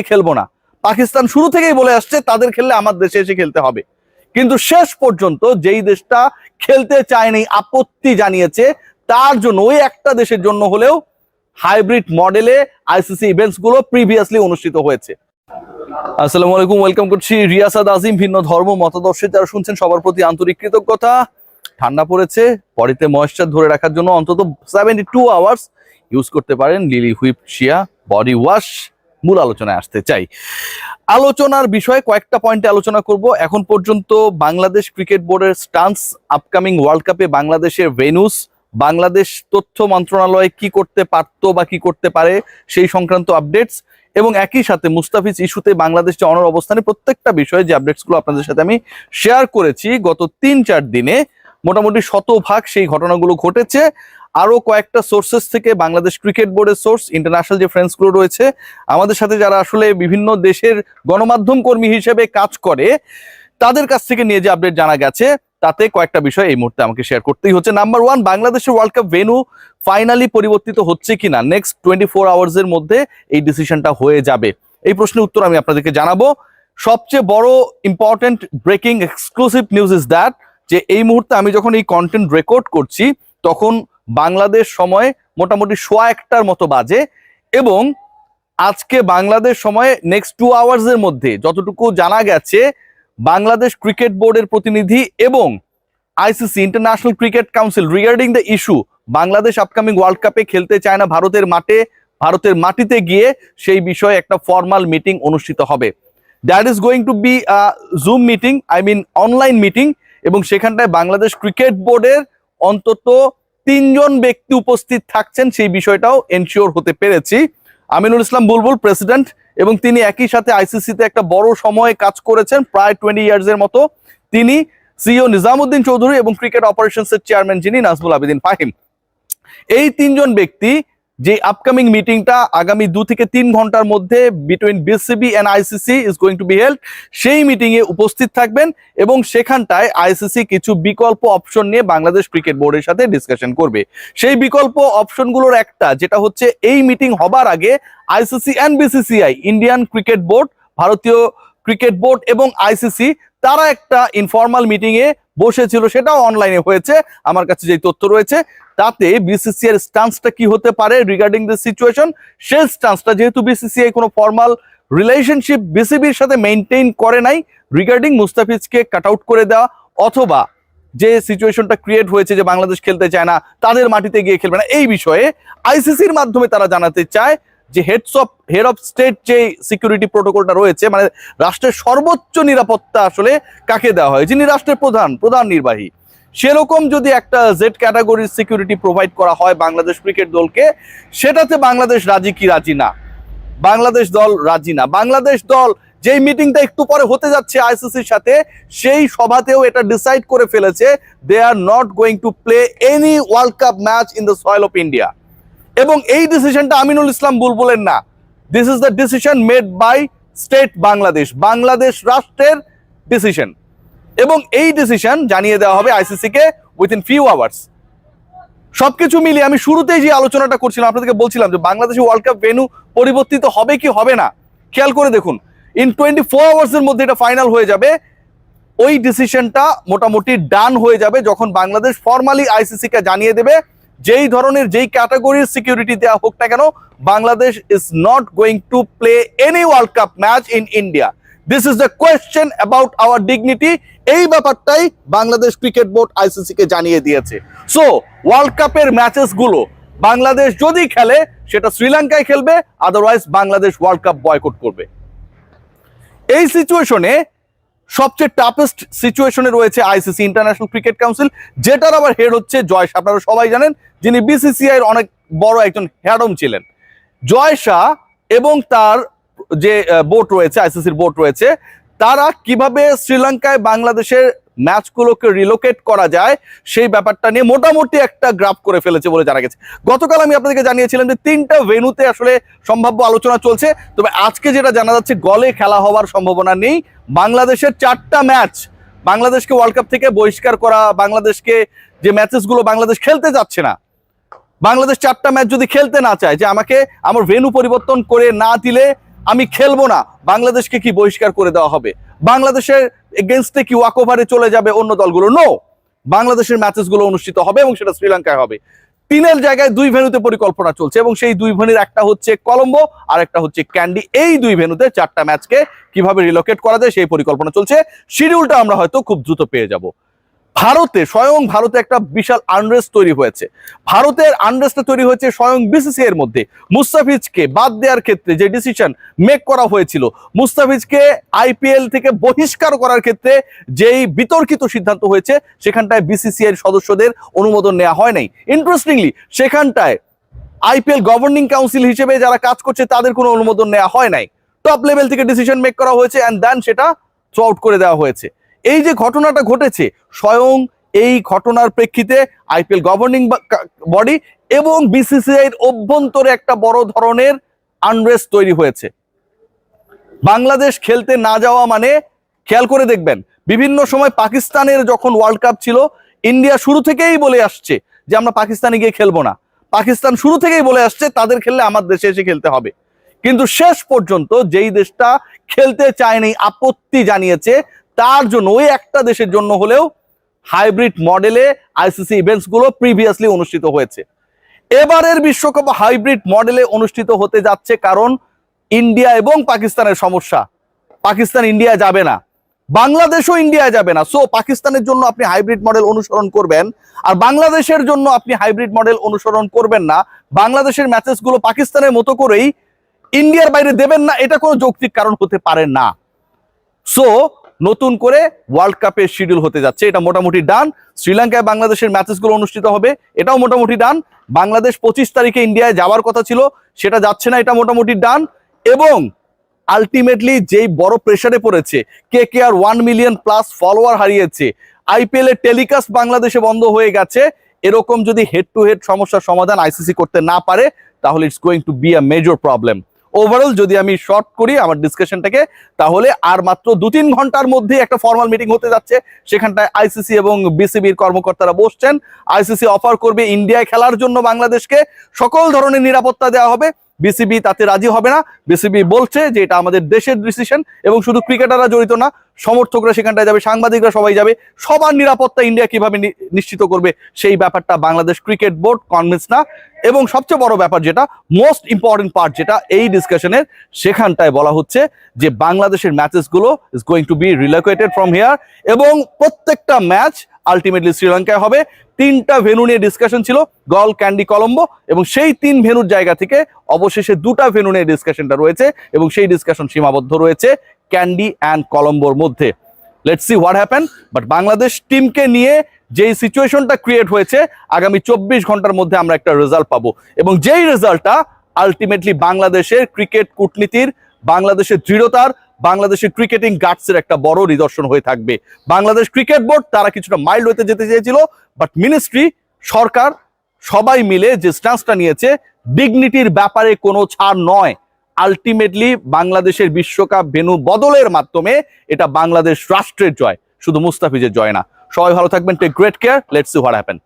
খেলবো না। পাকিস্তান শুরু থেকেই বলে আসছে তাদের খেললে আমার দেশে এসে খেলতে হবে, কিন্তু শেষ পর্যন্ত যেই দেশটা খেলতে চায়নি, আপত্তি জানিয়েছে, তার জন্য ওই একটা দেশের জন্য হলেও হাইব্রিড মডেলে আইসিসি ইভেন্টস গুলো প্রিভিয়াসলি অনুষ্ঠিত হয়েছে। আসসালামু আলাইকুম, ওয়েলকাম করছি রিয়াসাদ আজিম। ভিন্ন ধর্ম মতাদর্শে যারা শুনছেন সবার প্রতি আন্তরিক কৃতজ্ঞতা। ঠান্ডা পড়েছে, বডিতে ময়েশ্চার ধরে রাখার জন্য অন্তত 72 আওয়ার্স ইউজ করতে পারেন লিলি হুইপ শিয়া বডি ওয়াশ। মূল আলোচনায় আসতে চাই। আলোচনার বিষয়ে কয়েকটা পয়েন্টে আলোচনা করব। এখন পর্যন্ত বাংলাদেশ ক্রিকেট বোর্ডের স্টান্স, আপকামিং ওয়ার্ল্ড কাপে বাংলাদেশের ভেন্যুস, বাংলাদেশ তথ্য মন্ত্রণালয় কি করতে পারতো বা কি করতে পারে সেই সংক্রান্ত আপডেটস, এবং একই সাথে মুস্তাফিজ ইস্যুতে বাংলাদেশ যে অনর অবস্থানে প্রত্যেকটা বিষয়ে যে আপডেটসগুলো আপনাদের সাথে আমি শেয়ার করেছি গত 3-4 দিনে, মোটামুটি শতভাগ সেই ঘটনাগুলো ঘটেছে। আরো কয়েকটা সোর্সেস থেকে, বাংলাদেশ ক্রিকেট বোর্ডের সোর্স, ইন্টারন্যাশনাল যে ফ্রেন্ডসগুলো রয়েছে আমাদের সাথে যারা আসলে বিভিন্ন দেশের গণমাধ্যম কর্মী হিসেবে কাজ করে, তাদের কাছ থেকে নিয়ে যে আপডেট জানা গেছে তাতে কয়েকটা বিষয় এই মুহূর্তে আমাকে শেয়ার করতেই হচ্ছে। নাম্বার 1, বাংলাদেশের ওয়ার্ল্ড কাপ ভেন্যু ফাইনালি পরিবর্তিত হচ্ছে কিনা নেক্সট 24 আওয়ার্সের মধ্যে এই ডিসিশনটা হয়ে যাবে। এই প্রশ্নের উত্তর আমি আপনাদেরকে জানাবো। সবচেয়ে বড় important breaking exclusive news is that, যে এই মুহূর্তে আমি যখন এই কন্টেন্ট রেকর্ড করছি তখন বাংলাদেশ সময় মোটামুটি 1:15টার মতো বাজে, এবং আজকে বাংলাদেশ সময়ে নেক্সট 2 আওয়ার্সের মধ্যে যতটুকু জানা গেছে, বাংলাদেশ ক্রিকেট বোর্ডের প্রতিনিধি এবং ICC international cricket council regarding the issue Bangladesh upcoming world কাপে খেলতে চায় না ভারতের মাটিতে গিয়ে, সেই বিষয়ে একটা ফর্মাল মিটিং অনুষ্ঠিত হবে। That is going to be zoom meeting, I mean online meeting, এবং সেখানটায় বাংলাদেশ ক্রিকেট বোর্ডের অন্তত 3 জন ব্যক্তি উপস্থিত থাকছেন, সেই বিষয়টাও এনশিওর হতে পেরেছি। আমিনুল ইসলাম বুলবুল প্রেসিডেন্ট, এবং তিনি একই সাথে আইসিসিতে একটা বড় সময়ে কাজ করেছেন, প্রায় 20 ইয়ার্সের মতো। তিনি সিইও নিজামুদ্দিন চৌধুরী এবং ক্রিকেট অপারেশনস এর চেয়ারম্যান যিনি নাজমুল আবেদিন ফাহিম। এই 3 জন ব্যক্তি যে আপকামিং মিটিংটা আগামী 2 থেকে 3 ঘন্টার মধ্যে between BCB and ICC is going to be held, সেই মিটিং এ উপস্থিত থাকবেন, এবং সেখানটায় আইসিসি কিছু বিকল্প অপশন নিয়ে বাংলাদেশ ক্রিকেট বোর্ডের সাথে ডিসকাশন করবে। সেই বিকল্প অপশনগুলোর একটা যেটা হচ্ছে, এই মিটিং হবার আগে ICC and BCCI, Indian cricket board, ভারতীয় ক্রিকেট বোর্ড এবং আইসিসি, তারা একটা ইনফর্মাল মিটিং এ বসেছিল, সেটাও অনলাইনে হয়েছে। আমার কাছে যে তথ্য রয়েছে তাতে বিসিসিআই এর স্ট্যান্সটা কি হতে পারে রিগার্ডিং দিস সিচুয়েশন, সেই স্ট্যান্সটা, যেহেতু বিসিসিআই কোনো ফর্মাল রিলেশনশিপ বিসিবির সাথে মেইনটেইন করে নাই রিগার্ডিং মুস্তাফিজকে কাট আউট করে দেওয়া, অথবা যে সিচুয়েশনটা ক্রিয়েট হয়েছে যে বাংলাদেশ খেলতে চায় না, তাদের মাটিতে গিয়ে খেলবে না, এই বিষয়ে আইসিসির মাধ্যমে তারা জানাতে চায় যে হেড অফ স্টেট যে সিকিউরিটি প্রোটোকলটা রয়েছে, মানে রাষ্ট্রের সর্বোচ্চ নিরাপত্তা আসলে কাকে দেওয়া হয়, যিনি রাষ্ট্রের প্রধান নির্বাহী, সেরকম যদি একটা জেড ক্যাটাগরির সিকিউরিটি প্রোভাইড করা হয় বাংলাদেশ ক্রিকেট দলকে, সেটাতে বাংলাদেশ রাজি কি রাজি না? বাংলাদেশ দল রাজি না। বাংলাদেশ দল যেই মিটিংটা একটু পরে হতে যাচ্ছে আইসিসির সাথে, সেই সভাতেও এটা ডিসাইড করে ফেলেছে, they are not going to play any world cup match in the soil of India. এবং এই ডিসিশনটা আমিনুল ইসলাম বুলবুলের না, this is the decision made by state Bangladesh রাষ্ট্রের ডিসিশন, এবং এই ডিসিশন জানিয়ে দেওয়া হবে আইসিসি কে উইথিন ফিউ আওয়ার্স। সবকিছু মিলিয়ে আমি শুরুতেই যে আলোচনাটা করছিলাম, আপনাদেরকে বলছিলাম যে বাংলাদেশের ওয়ার্ল্ড কাপ ভেন্যু পরিবর্তিত হবে কি হবে না, খেয়াল করে দেখুন, ইন 24 আওয়ার্সের মধ্যে এটা ফাইনাল হয়ে যাবে। ওই ডিসিশনটা মোটামুটি ডান হয়ে যাবে যখন বাংলাদেশ ফর্মালি আইসিসি কে জানিয়ে দেবে, যেই ধরনের যেই ক্যাটাগরির সিকিউরিটি দেওয়া হোক না কেন, Bangladesh is not going to play any world cup match in India. This is the question about our dignity. এই ব্যাপারটাই বাংলাদেশ ক্রিকেট বোর্ড আইসিসি কে জানিয়ে দিয়েছে। সো ওয়ার্ল্ড কাপের ম্যাচেস গুলো বাংলাদেশ যদি খেলে, সেটা শ্রীলঙ্কায় খেলবে, otherwise Bangladesh world cup boycott করবে। এই সিচুয়েশনে সবচেয়ে টাফেস্ট সিচুয়েশনে রয়েছে আইসিসি ইন্টারন্যাশনাল ক্রিকেট কাউন্সিল, যেটার আবার হেড হচ্ছে জয় শাহ। আপনারা সবাই জানেন, যিনি বিসিসিআই এর অনেক বড় একজন হেডম ছিলেন। জয় শাহ এবং তার যে বোর্ড রয়েছে, আইসিসির বোর্ড রয়েছে, তারা কিভাবে শ্রীলঙ্কায় বাংলাদেশের ম্যাচগুলোকে রিলোকেট করা যায় সেই ব্যাপারটা নিয়ে মোটামুটি একটা গ্রাফ করে ফেলেছে বলে জানা গেছে। গতকাল আমি আপনাদেরকে জানিয়েছিলাম যে 3টা ভেন্যুতে আসলে সম্ভাব্য আলোচনা চলছে, তবে আজকে যেটা জানা যাচ্ছে গলে খেলা হওয়ার সম্ভাবনা নেই। বাংলাদেশের 4টা ম্যাচ, বাংলাদেশকে ওয়ার্ল্ড কাপ থেকে বহিষ্কার করা, বাংলাদেশকে যে ম্যাচেসগুলো বাংলাদেশ খেলতে যাচ্ছে না, বাংলাদেশ 4টা ম্যাচ যদি খেলতে না চায়, যে আমাকে আমার ভেন্যু পরিবর্তন করে না দিলে আমি খেলবো না, বাংলাদেশকে কি বহিষ্কার করে দেওয়া হবে? বাংলাদেশের এগেনস্টে কি ওয়াক ওভারে চলে যাবে অন্য দলগুলো? নো, বাংলাদেশের ম্যাচেসগুলো অনুষ্ঠিত হবে এবং সেটা শ্রীলঙ্কায় হবে। 3-এর জায়গায় 2 ভেন্যুতে পরিকল্পনা চলছে এবং সেই 2 ভেন্যুর একটা হচ্ছে কলম্বো আর একটা হচ্ছে ক্যান্ডি। এই 2 ভেন্যুতে 4টা ম্যাচকে কিভাবে রিলোকেট করা যায় সেই পরিকল্পনা চলছে। শিডিউলটা আমরা হয়তো খুব দ্রুত পেয়ে যাব। স্বয়ং ভারতে একটা বিশাল আনরেস্ট তৈরি হয়েছে। ভারতের আনরেস্টটা তৈরি হয়েছে স্বয়ং বিসিসিআই এর মধ্যে। মুস্তাফিজকে বাদ দেওয়ার ক্ষেত্রে যে ডিসিশন মেক করা হয়েছিল, মুস্তাফিজকে আইপিএল থেকে বহিষ্কার করার ক্ষেত্রে যেই বিতর্কিত সিদ্ধান্ত হয়েছে, সেখানটায় বিসিসিআই এর সদস্যদের অনুমোদন নেওয়া হয় নাই। ইন্টারেস্টিংলি সেখানটায় আইপিএল গভর্নিং কাউন্সিল হিসেবে যারা কাজ করছে তাদের কোনো অনুমোদন নেওয়া হয় নাই। টপ লেভেল থেকে ডিসিশন মেক করা হয়েছে এন্ড দেন সেটা থ্রো আউট করে দেওয়া হয়েছে। এই যে ঘটনাটা ঘটেছে, স্বয়ং এই ঘটনার প্রেক্ষিতে আইপিএল গভর্নিং বডি এবং বিসিসিআই এর অভ্যন্তরে একটা বড় ধরনের আনরেস্ট তৈরি হয়েছে। বাংলাদেশ খেলতে না যাওয়া মানে, খেয়াল করে দেখবেন, বিভিন্ন সময় পাকিস্তানের যখন ওয়ার্ল্ড কাপ ছিল, ইন্ডিয়া শুরু থেকেই বলে আসছে যে আমরা পাকিস্তানে গিয়ে খেলবো না। পাকিস্তান শুরু থেকেই বলে আসছে তাদের খেললে আমার দেশে এসে খেলতে হবে। কিন্তু শেষ পর্যন্ত যেই দেশটা খেলতে চায়নি, আপত্তি জানিয়েছে, তার জন্য ওই একটা দেশের জন্য হলেও হাইব্রিড মডেলে আইসিসি ইভেন্টস গুলো প্রিভিয়াসলি অনুষ্ঠিত হয়েছে। এবারের বিশ্বকাপ হাইব্রিড মডেলে অনুষ্ঠিত হতে যাচ্ছে, কারণ ইন্ডিয়া এবং পাকিস্তানের সমস্যা। পাকিস্তান ইন্ডিয়া যাবে না, বাংলাদেশও ইন্ডিয়া যাবে না। সো পাকিস্তানের জন্য আপনি হাইব্রিড মডেল অনুসরণ করবেন, আর বাংলাদেশের জন্য আপনি হাইব্রিড মডেল অনুসরণ করবেন না। বাংলাদেশের ম্যাচেস গুলো পাকিস্তানের মতো করেই ইন্ডিয়ার বাইরে দেবেন না, এটা কোনো যৌক্তিক কারণ হতে পারে না। সো নতুন করে ওয়ার্ল্ড কাপের শিডিউল হতে যাচ্ছে, এটা মোটামুটি ডান। শ্রীলঙ্কায় বাংলাদেশের ম্যাচেসগুলো অনুষ্ঠিত হবে, এটাও মোটামুটি ডান। বাংলাদেশ 25 তারিখে ইন্ডিয়ায় যাওয়ার কথা ছিল, সেটা যাচ্ছে না, এটা মোটামুটি ডান। এবং আলটিমেটলি যেই বড় প্রেসারে পড়েছে, কেকেআর 1 মিলিয়ন প্লাস ফলোয়ার হারিয়েছে, আইপিএল এর টেলিকাস্ট বাংলাদেশে বন্ধ হয়ে গেছে, এরকম যদি হেড টু হেড সমস্যার সমাধান আইসিসি করতে না পারে, তাহলে it's going to be a major problem. Overall যদি আমি শর্ট করি আমার ডিসকাশনটাকে, তাহলে আর মাত্র 2-3 ঘন্টার মধ্যে একটা ফর্মাল মিটিং হতে যাচ্ছে। সেখানটায় আইসিসি এবং বিসিবির কর্মকর্তারা বসছেন। আইসিসি অফার করবে ইন্ডিয়ায় খেলার জন্য বাংলাদেশকে সকল ধরনের নিরাপত্তা দেওয়া হবে। বিসিবি তাতে রাজি হবে না। বিসিবি বলছে যে এটা আমাদের দেশের ডিসিশন, এবং শুধু ক্রিকেটাররা জড়িত না, সমর্থকরা সেখানটায় যাবে, সাংবাদিকরা সবাই যাবে। সবার নিরাপত্তা ইন্ডিয়া কিভাবে নিশ্চিত করবে সেই ব্যাপারটা বাংলাদেশ ক্রিকেট বোর্ড কনভিন্স না। এবং সবচেয়ে বড় ব্যাপার, যেটা মোস্ট ইম্পর্টেন্ট পার্ট, যেটা এই ডিসকাশনের, সেখানটায় বলা হচ্ছে যে বাংলাদেশের ম্যাচেসগুলো is going to be relocated from here, এবং প্রত্যেকটা ম্যাচ আলটিমেটলি শ্রীলঙ্কায় হবে। 3টা ভেন্যু নিয়ে ডিসকাশন ছিল, গল, ক্যান্ডি, কলম্বো, এবং সেই 3 ভেন্যুর জায়গা থেকে অবশেষে 2টা ভেন্যু নিয়ে ডিসকাশনটা রয়েছে, এবং সেই ডিসকাশন সীমাবদ্ধ রয়েছে ক্যান্ডি অ্যান্ড কলম্বোর মধ্যে। Let's see what happen. But Bangladesh টিমকে নিয়ে যেই সিচুয়েশনটা ক্রিয়েট হয়েছে, আগামী 24 ঘন্টার মধ্যে আমরা একটা রেজাল্ট পাবো, এবং যেই রেজাল্টটা আলটিমেটলি বাংলাদেশের ক্রিকেট কূটনীতির, বাংলাদেশের দৃঢ়তার, বাংলাদেশের ক্রিকেটিং গাটসের একটা বড় নিদর্শন হয়ে থাকবে। বাংলাদেশ ক্রিকেট বোর্ড তারা কিছুটা মাইল্ড হতে যেতে চেয়েছিল, বাট মিনিস্ট্রি, সরকার সবাই মিলে যে স্ট্যান্সটা নিয়েছে, ডিগনিটির ব্যাপারে কোনো ছাড় নয়। আলটিমেটলি বাংলাদেশের বিশ্বকাপ ভেন্যু বদলের মাধ্যমে এটা বাংলাদেশ রাষ্ট্রের জয়, শুধু মুস্তাফিজের জয় না। সবাই ভালো থাকবেন, take great care, let's see what happen.